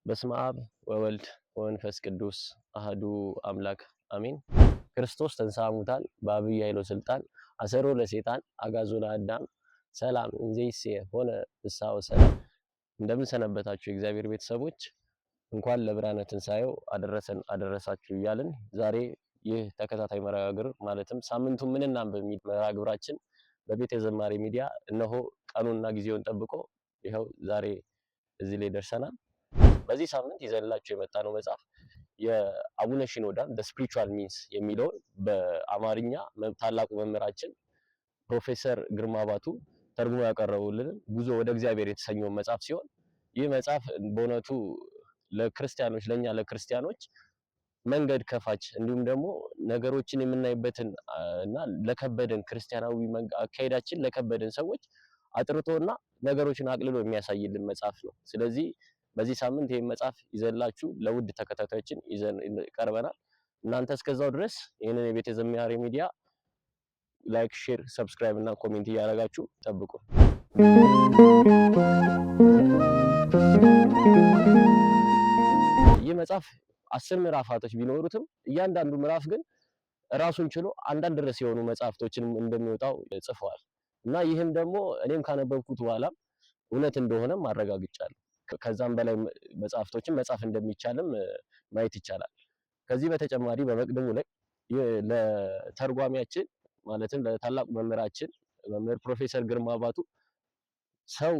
በስመ አብ ወወልድ ወመንፈስ ቅዱስ አህዱ አምላክ አሜን። ክርስቶስ ተንሥአ እሙታን በዐቢይ ኃይሎ ሥልጣን አሰሮ ለሰይጣን አግዓዞ ለአዳም ሰላም እንዘይሴ ሆነ ፍስሐ ወሰላም። እንደምን ሰነበታችሁ የእግዚአብሔር ቤተሰቦች? እንኳን ለብርሃነ ትንሣኤው አደረሰን አደረሳችሁ እያልን ዛሬ ይህ ተከታታይ መርሃ ግብር ማለትም ሳምንቱን ምን እናንብብ በሚል መርሃ ግብራችን በቤተ ዘማሪ ሚዲያ እነሆ ቀኑንና ጊዜውን ጠብቆ ይኸው ዛሬ እዚህ ላይ ደርሰናል። በዚህ ሳምንት ይዘንላችሁ የመጣነው መጽሐፍ የአቡነ ሺኖዳን ዘ ስፒሪቹዋል ሚንስ የሚለውን በአማርኛ ታላቁ መምህራችን ፕሮፌሰር ግርማ ባቱ ተርጉሞ ያቀረቡልን ጉዞ ወደ እግዚአብሔር የተሰኘውን መጽሐፍ ሲሆን ይህ መጽሐፍ በእውነቱ ለክርስቲያኖች ለኛ ለክርስቲያኖች መንገድ ከፋች እንዲሁም ደግሞ ነገሮችን የምናይበትን እና ለከበደን ክርስቲያናዊ አካሄዳችን ለከበደን ሰዎች አጥርቶና ነገሮችን አቅልሎ የሚያሳይልን መጽሐፍ ነው። ስለዚህ በዚህ ሳምንት ይሄን መጽሐፍ ይዘንላችሁ ለውድ ተከታታዮችን ይዘን ቀርበናል። እናንተ እስከዛው ድረስ ይሄንን የቤተ ዘማሪ ሚዲያ ላይክ፣ ሼር፣ ሰብስክራይብ እና ኮሜንት እያደረጋችሁ ጠብቁ። ይህ መጽሐፍ 10 ምዕራፋቶች ቢኖሩትም እያንዳንዱ ምዕራፍ ግን ራሱን ችሎ አንዳንድ ርዕስ የሆኑ መጽሐፍቶችን እንደሚወጣው ጽፈዋል እና ይህም ደግሞ እኔም ካነበብኩት በኋላ እውነት እንደሆነም አረጋግጫለሁ። ከዛም በላይ መጽሐፍቶችን መጻፍ እንደሚቻልም ማየት ይቻላል። ከዚህ በተጨማሪ በመቅደሙ ላይ ለተርጓሚያችን ማለትም ለታላቁ መምህራችን መምህር ፕሮፌሰር ግርማ ባቱ ሰው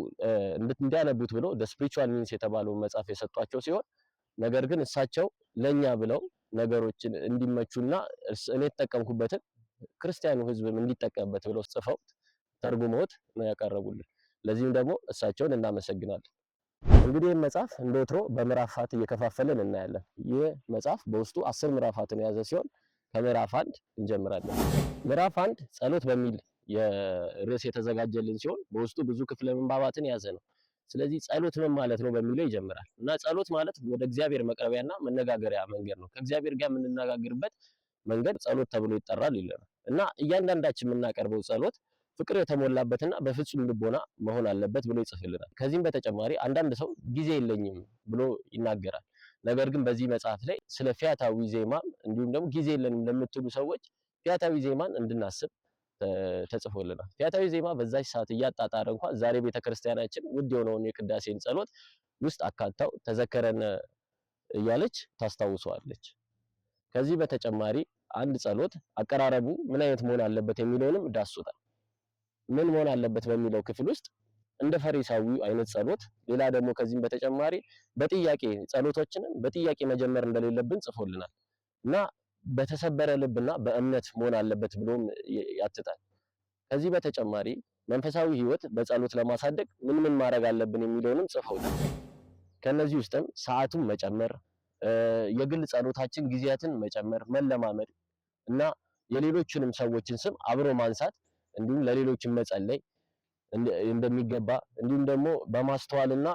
እንዲያነቡት ብለው ዘ ስፒሪቹዋል ሚንስ የተባለውን መጽሐፍ የሰጧቸው ሲሆን ነገር ግን እሳቸው ለኛ ብለው ነገሮችን እንዲመቹና እኔ የተጠቀምኩበትን ክርስቲያኑ ሕዝብም እንዲጠቀምበት ብለው ጽፈው ተርጉመውት ነው ያቀረቡልን። ለዚህም ደግሞ እሳቸውን እናመሰግናለን። እንግዲህ ይህ መጽሐፍ እንደወትሮ በምዕራፋት እየከፋፈልን እናያለን። ይህ መጽሐፍ በውስጡ 10 ምዕራፋትን የያዘ ሲሆን ከምዕራፍ 1 እንጀምራለን። ምዕራፍ 1 ጸሎት በሚል የርዕስ የተዘጋጀልን ሲሆን በውስጡ ብዙ ክፍለ ምንባባትን የያዘ ነው። ስለዚህ ጸሎት ምን ማለት ነው በሚለው ይጀምራል እና ጸሎት ማለት ወደ እግዚአብሔር መቅረቢያና መነጋገሪያ መንገድ ነው። ከእግዚአብሔር ጋር የምንነጋገርበት መንገድ ጸሎት ተብሎ ይጠራል ይለናል እና እያንዳንዳችን የምናቀርበው ጸሎት ፍቅር የተሞላበትና በፍጹም ልቦና መሆን አለበት ብሎ ይጽፍልናል። ከዚህም በተጨማሪ አንዳንድ ሰው ጊዜ የለኝም ብሎ ይናገራል። ነገር ግን በዚህ መጽሐፍ ላይ ስለ ፊያታዊ ዜማ እንዲሁም ደግሞ ጊዜ የለንም ለምትሉ ሰዎች ፊያታዊ ዜማን እንድናስብ ተጽፎልናል። ፊያታዊ ዜማ በዛች ሰዓት እያጣጣረ እንኳን ዛሬ ቤተክርስቲያናችን ውድ የሆነውን የቅዳሴን ጸሎት ውስጥ አካታው ተዘከረን እያለች ታስታውሰዋለች። ከዚህ በተጨማሪ አንድ ጸሎት አቀራረቡ ምን አይነት መሆን አለበት የሚለውንም ዳሶታል። ምን መሆን አለበት በሚለው ክፍል ውስጥ እንደ ፈሪሳዊ አይነት ጸሎት፣ ሌላ ደግሞ ከዚህም በተጨማሪ በጥያቄ ጸሎቶችንን በጥያቄ መጀመር እንደሌለብን ጽፎልናል እና በተሰበረ ልብና በእምነት መሆን አለበት ብሎም ያትታል። ከዚህ በተጨማሪ መንፈሳዊ ሕይወት በጸሎት ለማሳደግ ምን ምን ማድረግ አለብን የሚለውንም ጽፈውታል። ከነዚህ ውስጥም ሰዓቱን መጨመር፣ የግል ጸሎታችን ጊዜያትን መጨመር፣ መለማመድ እና የሌሎችንም ሰዎችን ስም አብሮ ማንሳት እንዲሁም ለሌሎችም መጸለይ እንደሚገባ እንዲሁም ደግሞ በማስተዋልና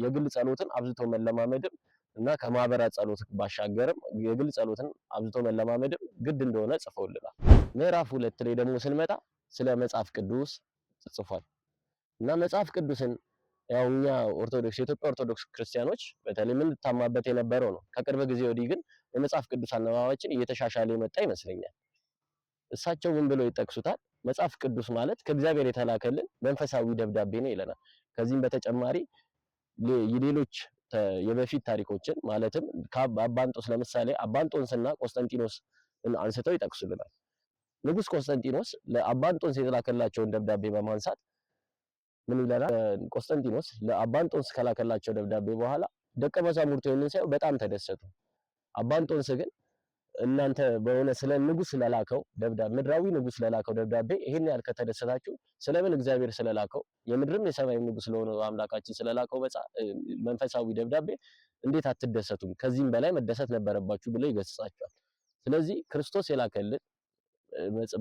የግል ጸሎትን አብዝቶ መለማመድም እና ከማህበራት ጸሎት ባሻገርም የግል ጸሎትን አብዝቶ መለማመድም ግድ እንደሆነ ጽፈውልናል። ምዕራፍ 2 ላይ ደግሞ ስንመጣ ስለ መጽሐፍ ቅዱስ ጽፏል እና መጽሐፍ ቅዱስን ያው እኛ ኦርቶዶክስ የኢትዮጵያ ኦርቶዶክስ ክርስቲያኖች በተለይ የምንታማበት የነበረው ነው። ከቅርብ ጊዜ ወዲህ ግን የመጽሐፍ ቅዱስ አነባባችን እየተሻሻለ የመጣ ይመስለኛል። እሳቸው ምን ብለው ይጠቅሱታል? መጽሐፍ ቅዱስ ማለት ከእግዚአብሔር የተላከልን መንፈሳዊ ደብዳቤ ነው ይለናል። ከዚህም በተጨማሪ የሌሎች የበፊት ታሪኮችን ማለትም አባንጦስ ለምሳሌ አባንጦንስና ቆስጠንጢኖስ አንስተው ይጠቅሱልናል። ንጉስ ቆስጠንጢኖስ ለአባንጦንስ የተላከላቸውን ደብዳቤ በማንሳት ምን ይለናል? ቆስጠንጢኖስ ለአባንጦንስ ከላከላቸው ደብዳቤ በኋላ ደቀ መዛሙርቱ ይህንን ሳይው በጣም ተደሰቱ። አባንጦንስ ግን እናንተ በእውነት ስለ ንጉስ ስለላከው ደብዳቤ ምድራዊ ንጉስ ስለላከው ደብዳቤ ይሄን ያህል ከተደሰታችሁ ስለምን እግዚአብሔር ስለላከው የምድርም የሰማይም ንጉስ ስለሆነ አምላካችን ስለላከው መንፈሳዊ ደብዳቤ እንዴት አትደሰቱም? ከዚህም በላይ መደሰት ነበረባችሁ ብሎ ይገስጻቸዋል። ስለዚህ ክርስቶስ የላከልን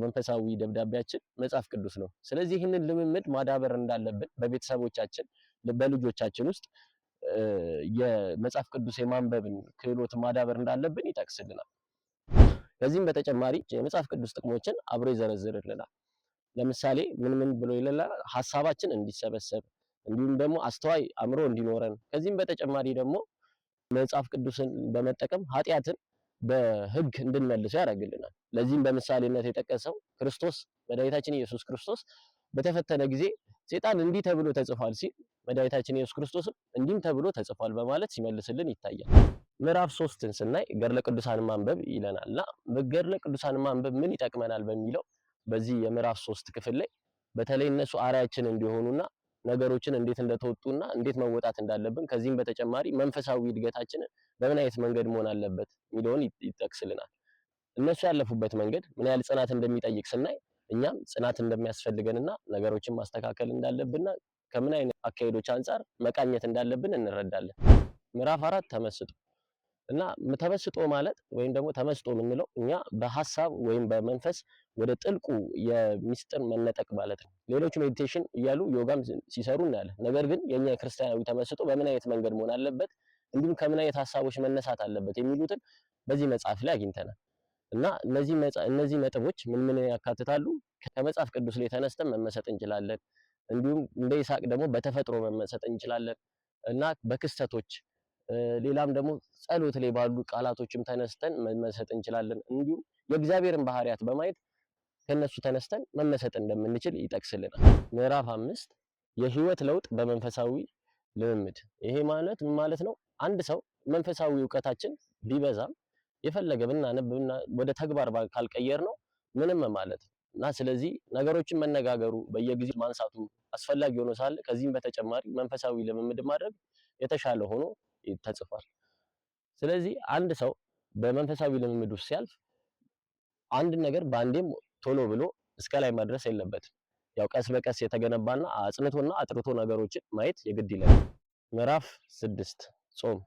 መንፈሳዊ ደብዳቤያችን መጽሐፍ ቅዱስ ነው። ስለዚህ ይህንን ልምምድ ማዳበር እንዳለብን በቤተሰቦቻችን በልጆቻችን ውስጥ የመጽሐፍ ቅዱስ የማንበብን ክህሎት ማዳበር እንዳለብን ይጠቅስልናል። ከዚህም በተጨማሪ የመጽሐፍ ቅዱስ ጥቅሞችን አብሮ ይዘረዝርልናል። ለምሳሌ ምን ምን ብሎ ይለናል? ሐሳባችን እንዲሰበሰብ እንዲሁም ደግሞ አስተዋይ አእምሮ እንዲኖረን ከዚህም በተጨማሪ ደግሞ መጽሐፍ ቅዱስን በመጠቀም ኃጢአትን በህግ እንድንመልሰው ያደርግልናል። ለዚህም በምሳሌነት የጠቀሰው ክርስቶስ መድኃኒታችን ኢየሱስ ክርስቶስ በተፈተነ ጊዜ ሰይጣን እንዲህ ተብሎ ተጽፏል ሲል መድኃኒታችን ኢየሱስ ክርስቶስም እንዲህም ተብሎ ተጽፏል በማለት ሲመልስልን ይታያል። ምዕራፍ 3ን ስናይ ገድለ ቅዱሳን ማንበብ ይለናልና ገድለ ቅዱሳን ማንበብ ምን ይጠቅመናል በሚለው በዚህ የምዕራፍ 3 ክፍል ላይ በተለይ እነሱ አርአያችን እንዲሆኑና ነገሮችን እንዴት እንደተወጡና እንዴት መወጣት እንዳለብን ከዚህም በተጨማሪ መንፈሳዊ እድገታችንን በምን አይነት መንገድ መሆን አለበት የሚለውን ይጠቅስልናል። እነሱ ያለፉበት መንገድ ምን ያህል ጽናት እንደሚጠይቅ ስናይ እኛም ጽናት እንደሚያስፈልገንና ነገሮችን ማስተካከል እንዳለብንና ከምን አይነት አካሄዶች አንፃር መቃኘት እንዳለብን እንረዳለን። ምዕራፍ 4 ተመስጦ እና ተመስጦ ማለት ወይም ደግሞ ተመስጦ የምንለው እኛ በሐሳብ ወይም በመንፈስ ወደ ጥልቁ የሚስጥር መነጠቅ ማለት ነው። ሌሎች ሜዲቴሽን እያሉ ዮጋም ሲሰሩ እናያለን። ነገር ግን የኛ የክርስቲያናዊ ተመስጦ በምን አይነት መንገድ መሆን አለበት፣ እንዲሁም ከምን አይነት ሐሳቦች መነሳት አለበት የሚሉትን በዚህ መጽሐፍ ላይ አግኝተናል እና እነዚህ ነጥቦች ምን ያካትታሉ? ከመጽሐፍ ቅዱስ ላይ ተነስተን መመሰጥ እንችላለን። እንዲሁም እንደ ይስሐቅ ደግሞ በተፈጥሮ መመሰጥ እንችላለን እና በክስተቶች ሌላም ደግሞ ጸሎት ላይ ባሉ ቃላቶችም ተነስተን መመሰጥ እንችላለን። እንዲሁም የእግዚአብሔርን ባህሪያት በማየት ከነሱ ተነስተን መመሰጥ እንደምንችል ይጠቅስልናል። ምዕራፍ 5 የህይወት ለውጥ በመንፈሳዊ ልምምድ። ይሄ ማለት ምን ማለት ነው? አንድ ሰው መንፈሳዊ ዕውቀታችን ቢበዛም የፈለገ ብናነብና ወደ ተግባር ካልቀየር ነው ምንም ማለት ነው እና ስለዚህ ነገሮችን መነጋገሩ በየጊዜው ማንሳቱ አስፈላጊ ሆኖ ሳለ ከዚህም በተጨማሪ መንፈሳዊ ልምምድ ማድረግ የተሻለ ሆኖ ተጽፏል። ስለዚህ አንድ ሰው በመንፈሳዊ ልምምድ ውስጥ ሲያልፍ አንድ ነገር በአንዴም ቶሎ ብሎ እስከ ላይ መድረስ የለበትም። ያው ቀስ በቀስ የተገነባና አጽንቶና አጥርቶ ነገሮችን ማየት የግድ ይላል። ምዕራፍ 6 ጾም።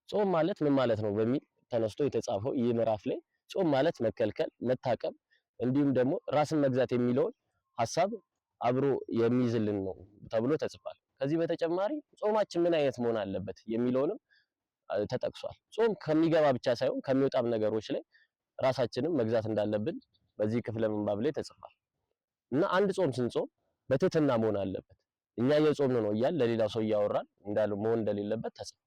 ጾም ማለት ምን ማለት ነው በሚል ተነስቶ የተጻፈው ይህ ምዕራፍ ላይ ጾም ማለት መከልከል፣ መታቀብ እንዲሁም ደግሞ ራስን መግዛት የሚለውን ሐሳብ አብሮ የሚይዝልን ነው ተብሎ ተጽፏል። ከዚህ በተጨማሪ ጾማችን ምን አይነት መሆን አለበት የሚለውንም ተጠቅሷል። ጾም ከሚገባ ብቻ ሳይሆን ከሚወጣም ነገሮች ላይ ራሳችንን መግዛት እንዳለብን በዚህ ክፍለ ምንባብ ላይ ተጽፏል እና አንድ ጾም ስንጾም በትህትና መሆን አለበት። እኛ የጾምን ነው እያል ለሌላው ሰው እያወራን እንዳለ መሆን እንደሌለበት ተጽፏል።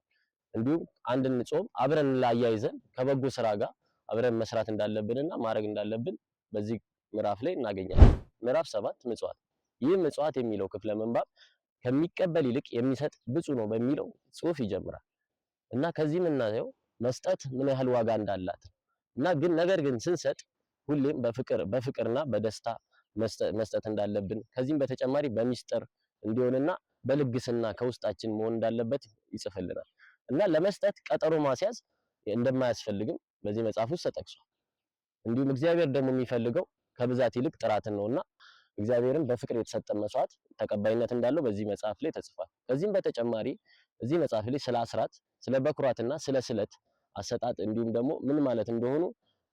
እንዲሁም አንድን ጾም አብረን ላያይዘን ከበጎ ስራ ጋር አብረን መስራት እንዳለብንና ማድረግ እንዳለብን በዚህ ምዕራፍ ላይ እናገኛለን። ምዕራፍ 7 ምጽዋት። ይህ ምጽዋት የሚለው ክፍለ ምንባብ ከሚቀበል ይልቅ የሚሰጥ ብፁዕ ነው በሚለው ጽሑፍ ይጀምራል እና ከዚህ የምናየው መስጠት ምን ያህል ዋጋ እንዳላት እና ነገር ግን ስንሰጥ ሁሌም በፍቅርና በደስታ መስጠት እንዳለብን ከዚህም በተጨማሪ በሚስጥር እንዲሆንና በልግስና ከውስጣችን መሆን እንዳለበት ይጽፍልናል እና ለመስጠት ቀጠሮ ማስያዝ እንደማያስፈልግም በዚህ መጽሐፍ ውስጥ ተጠቅሷል። እንዲሁም እግዚአብሔር ደግሞ የሚፈልገው ከብዛት ይልቅ ጥራትን ነውና እግዚአብሔርን በፍቅር የተሰጠ መስዋዕት ተቀባይነት እንዳለው በዚህ መጽሐፍ ላይ ተጽፏል። ከዚህም በተጨማሪ እዚህ መጽሐፍ ላይ ስለ አስራት፣ ስለ በኩራትና ስለ ስለት አሰጣጥ እንዲሁም ደግሞ ምን ማለት እንደሆኑ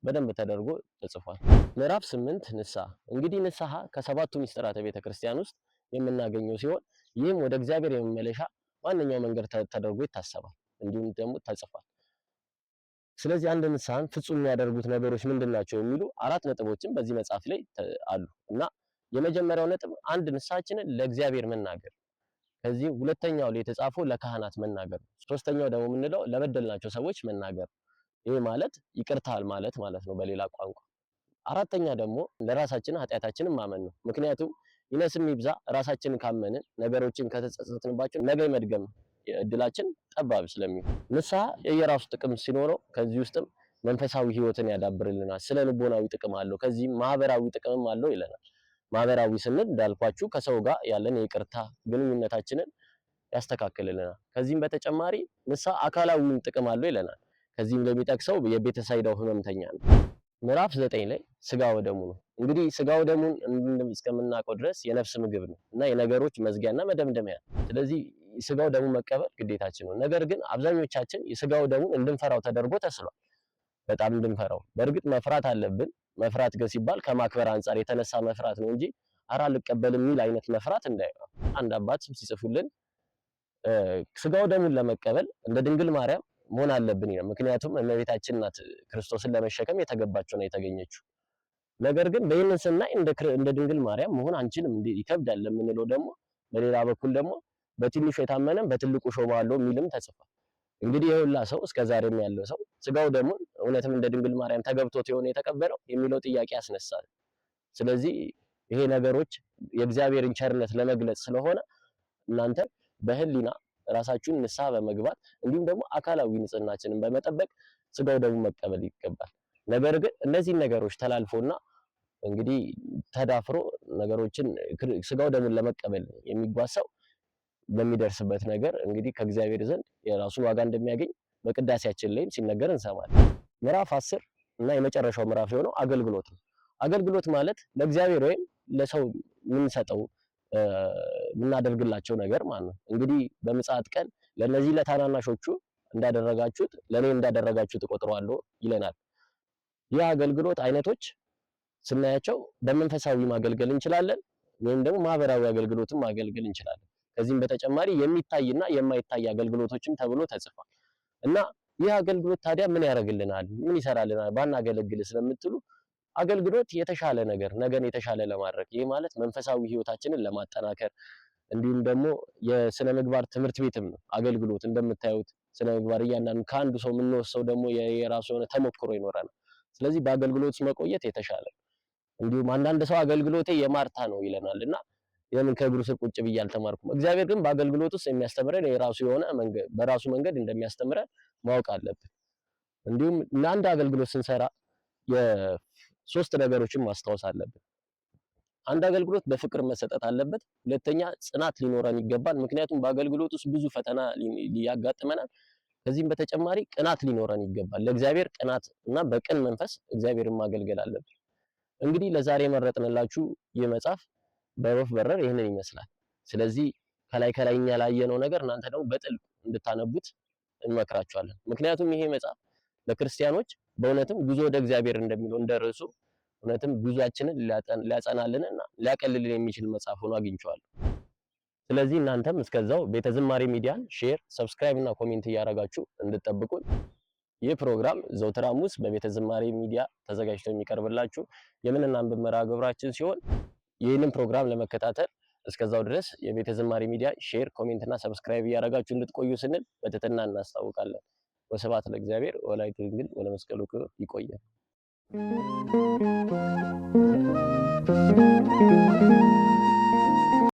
በደንብ ተደርጎ ተጽፏል። ምዕራፍ 8 ንስሐ። እንግዲህ ንስሐ ከሰባቱ ሚስጥራተ ቤተ ክርስቲያን ውስጥ የምናገኘው ሲሆን ይህም ወደ እግዚአብሔር የመመለሻ ዋነኛው መንገድ ተደርጎ ይታሰባል እንዲሁም ደግሞ ተጽፏል። ስለዚህ አንድ ንስሐን ፍጹም የሚያደርጉት ነገሮች ምንድናቸው የሚሉ 4 ነጥቦችን በዚህ መጽሐፍ ላይ አሉ እና የመጀመሪያው ነጥብ አንድ ንስሐችንን ለእግዚአብሔር መናገር፣ ከዚህ ሁለተኛው ላይ የተጻፈው ለካህናት መናገር፣ ሶስተኛው ደግሞ የምንለው ለበደልናቸው ሰዎች መናገር። ይሄ ማለት ይቅርታል ማለት ነው በሌላ ቋንቋ። አራተኛ ደግሞ ለራሳችን ኃጢአታችንን ማመን ነው። ምክንያቱም ይነስም ይብዛ ራሳችንን ካመንን ነገሮችን ከተጸጸትንባቸው ነገ መድገም እድላችን ጠባብ ስለሚሆን ንስሐ የየራሱ ጥቅም ሲኖረው ከዚህ ውስጥም መንፈሳዊ ህይወትን ያዳብርልናል፣ ስለ ልቦናዊ ጥቅም አለው፣ ከዚህም ማህበራዊ ጥቅምም አለው ይለናል። ማህበራዊ ስንል እንዳልኳችሁ ከሰው ጋር ያለን የይቅርታ ግንኙነታችንን ያስተካክልልናል። ከዚህም በተጨማሪ ንስሐ አካላዊም ጥቅም አለው ይለናል። ከዚህም ለሚጠቅሰው የቤተሳይዳው ህመምተኛ ነው። ምዕራፍ 9 ላይ ስጋ ወደሙ ነው። እንግዲህ ስጋ ወደሙን እስከምናውቀው ድረስ የነፍስ ምግብ ነው እና የነገሮች መዝጊያና መደምደሚያ ነው። ስለዚህ ስጋው ደሙ መቀበል ግዴታችን ነው። ነገር ግን አብዛኞቻችን የስጋው ደሙን እንድንፈራው ተደርጎ ተስሏል። በጣም እንድንፈራው። በእርግጥ መፍራት አለብን። መፍራት ግን ሲባል ከማክበር አንፃር የተነሳ መፍራት ነው እንጂ አራ ልቀበል የሚል አይነት መፍራት እንዳይሆን አንድ አባት ሲጽፉልን ስጋው ደሙን ለመቀበል እንደ ድንግል ማርያም መሆን አለብን ይላል። ምክንያቱም እመቤታችን ናት ክርስቶስን ለመሸከም የተገባችው ነው የተገኘችው። ነገር ግን በይህንን ስናይ እንደ ድንግል ማርያም መሆን አንችልም፣ ይከብዳል ለምንለው ደግሞ በሌላ በኩል ደግሞ በትንሹ የታመነ በትልቁ ሾመዋለሁ የሚልም ተጽፏል። እንግዲህ የሁላ ሰው እስከዛሬም ያለው ሰው ስጋው ደሙን እውነትም እንደ ድንግል ማርያም ተገብቶት የሆነ የተቀበለው የሚለው ጥያቄ ያስነሳል። ስለዚህ ይሄ ነገሮች የእግዚአብሔርን ቸርነት ለመግለጽ ስለሆነ እናንተ በህሊና ራሳችሁን ንስሐ በመግባት እንዲሁም ደግሞ አካላዊ ንጽህናችንን በመጠበቅ ስጋው ደሙን መቀበል ይገባል። ነገር ግን እነዚህን ነገሮች ተላልፎና እንግዲህ ተዳፍሮ ነገሮችን ስጋው ደሙን ለመቀበል የሚጓዝ ሰው በሚደርስበት ነገር እንግዲህ ከእግዚአብሔር ዘንድ የራሱን ዋጋ እንደሚያገኝ በቅዳሴያችን ላይም ሲነገር እንሰማለን። ምዕራፍ 10 እና የመጨረሻው ምዕራፍ የሆነው አገልግሎት ነው። አገልግሎት ማለት ለእግዚአብሔር ወይም ለሰው የምንሰጠው የምናደርግላቸው ነገር ማለት ነው። እንግዲህ በምጽአት ቀን ለነዚህ ለታናናሾቹ እንዳደረጋችሁት ለኔ እንዳደረጋችሁት እቆጥረዋለሁ ይለናል። ይህ አገልግሎት አይነቶች ስናያቸው በመንፈሳዊ ማገልገል እንችላለን፣ ወይም ደግሞ ማህበራዊ አገልግሎትም ማገልገል እንችላለን። ከዚህም በተጨማሪ የሚታይና የማይታይ አገልግሎቶችም ተብሎ ተጽፏል። እና ይህ አገልግሎት ታዲያ ምን ያደርግልናል? ምን ይሰራልናል? ባናገለግል ስለምትሉ አገልግሎት የተሻለ ነገር ነገን የተሻለ ለማድረግ ይህ ማለት መንፈሳዊ ህይወታችንን ለማጠናከር እንዲሁም ደግሞ የስነ ምግባር ትምህርት ቤትም ነው አገልግሎት። እንደምታዩት ስነ ምግባር እያንዳንዱ ከአንዱ ሰው የምንወስደው ደግሞ የራሱ የሆነ ተሞክሮ ይኖረናል። ስለዚህ በአገልግሎት ውስጥ መቆየት የተሻለ። እንዲሁም አንዳንድ ሰው አገልግሎቴ የማርታ ነው ይለናል እና የምን ከእግሩ ስር ቁጭ ብዬ አልተማርኩም። እግዚአብሔር ግን በአገልግሎት ውስጥ የሚያስተምረን የራሱ የሆነ መንገድ በራሱ መንገድ እንደሚያስተምረን ማወቅ አለብን። እንዲሁም ለአንድ አገልግሎት ስንሰራ የሶስት ነገሮችን ማስታወስ አለብን። አንድ አገልግሎት በፍቅር መሰጠት አለበት። ሁለተኛ ጽናት ሊኖረን ይገባል። ምክንያቱም በአገልግሎት ውስጥ ብዙ ፈተና ሊያጋጥመናል። ከዚህም በተጨማሪ ቅናት ሊኖረን ይገባል። ለእግዚአብሔር ቅናት እና በቅን መንፈስ እግዚአብሔርን ማገልገል አለብን። እንግዲህ ለዛሬ መረጥንላችሁ ይህ መጽሐፍ በወፍ በረር ይህንን ይመስላል። ስለዚህ ከላይ እኛ ላየነው ነገር እናንተ ደግሞ በጥልቅ እንድታነቡት እንመክራችኋለን። ምክንያቱም ይሄ መጽሐፍ ለክርስቲያኖች በእውነትም ጉዞ ወደ እግዚአብሔር እንደሚለው እንደርሱ እውነትም ጉዟችንን ሊያጸናልንና ሊያቀልልን የሚችል መጽሐፍ ሆኖ አግኝቼዋለሁ። ስለዚህ እናንተም እስከዛው ቤተ ዝማሬ ሚዲያን ሼር፣ ሰብስክራይብ እና ኮሜንት እያደረጋችሁ እንድትጠብቁን። ይህ ፕሮግራም ዘወትር ሐሙስ በቤተ ዝማሬ ሚዲያ ተዘጋጅቶ የሚቀርብላችሁ የምንናንብብ መርሃ ግብራችን ሲሆን ይህንን ፕሮግራም ለመከታተል እስከዛው ድረስ የቤተ ዝማሬ ሚዲያ ሼር፣ ኮሜንት እና ሰብስክራይብ እያደረጋችሁ እንድትቆዩ ስንል በትህትና እናስታውቃለን። ወስብሐት ለእግዚአብሔር ወለወላዲቱ ድንግል ወለመስቀሉ ክቡር። ይቆያል።